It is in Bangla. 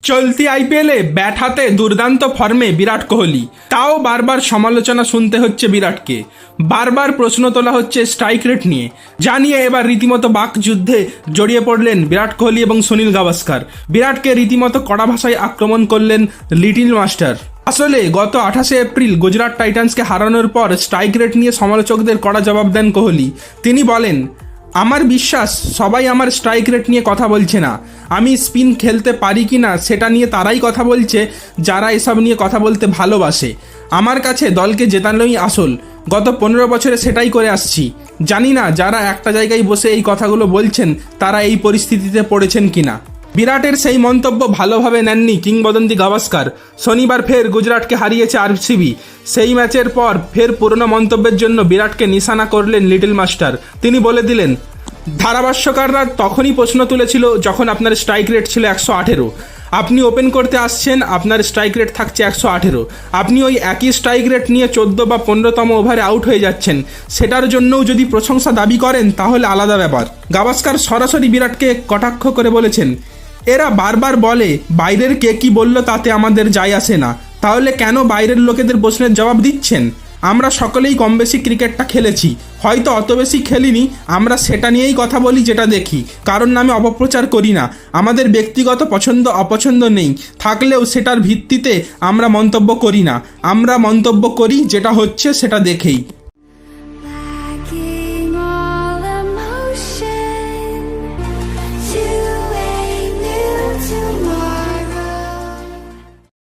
চলতি আইপিএলে ব্যাট হাতে দুর্দান্ত ফর্মে বিরাট কোহলি, তাও বারবার সমালোচনা শুনতে হচ্ছে বিরাটকে। বারবার প্রশ্ন তোলা হচ্ছে স্ট্রাইক রেট নিয়ে, যা নিয়ে এবার রীতিমতো বাকযুদ্ধে জড়িয়ে পড়লেন বিরাট কোহলি এবং সুনীল গাভাস্কার। বিরাটকে রীতিমতো কড়া ভাষায় আক্রমণ করলেন লিটল মাস্টার। আসলে গত 28শে এপ্রিল গুজরাট টাইটান্সকে হারানোর পর স্ট্রাইক রেট নিয়ে সমালোচকদের কড়া জবাব দেন কোহলি। তিনি বলেন, আমার বিশ্বাস সবাই আমার স্ট্রাইক রেট নিয়ে কথা বলছে না, আমি স্পিন খেলতে পারি কি না সেটা নিয়ে তারাই কথা বলছে যারা এসব নিয়ে কথা বলতে ভালোবাসে। আমার কাছে দলকে জেতানোই আসল, গত 15 বছরে সেটাই করে আসছি। জানি না যারা একটা জায়গায় বসে এই কথাগুলো বলছেন তারা এই পরিস্থিতিতে পড়েছেন কিনা। বিরাটের সেই মন্তব্য ভালোভাবে নেননি কিংবদন্তি গাভাস্কার। শনিবার ফের গুজরাটকে হারিয়েছে আরসিবি। সেই ম্যাচের পর ফের পুরনো মন্তব্যের জন্য বিরাটকে নিশানা করলেন লিটল মাস্টার। তিনি বলে দিলেন, ধারাভাষ্যকাররা তখনই প্রশ্ন তুলেছিল যখন আপনার স্ট্রাইক রেট ছিল 118। আপনি ওপেন করতে আসছেন, আপনার স্ট্রাইক রেট থাকছে 118। আপনি ওই একই স্ট্রাইক রেট নিয়ে 14 বা 15তম ওভারে আউট হয়ে যাচ্ছেন, সেটার জন্যও যদি প্রশংসা দাবি করেন তাহলে আলাদা ব্যাপার। গাভাস্কার সরাসরি বিরাটকে কটাক্ষ করে বলেছেন, এরা বারবার বলে বাইরের কে কি বলল তাতে আমাদের যায় আসে না, তাহলে কেন বাইরের লোকেদের প্রশ্নের জবাব দিচ্ছেন? আমরা সকলেই কম বেশি ক্রিকেটটা খেলেছি, হয়তো অত বেশি খেলিনি, আমরা সেটা নিয়েই কথা বলি যেটা দেখি, কারণ নামে অপপ্রচার করি না। আমাদের ব্যক্তিগত পছন্দ অপছন্দ নেই, থাকলেও সেটার ভিত্তিতে আমরা মন্তব্য করি না, আমরা মন্তব্য করি যেটা হচ্ছে সেটা দেখেই।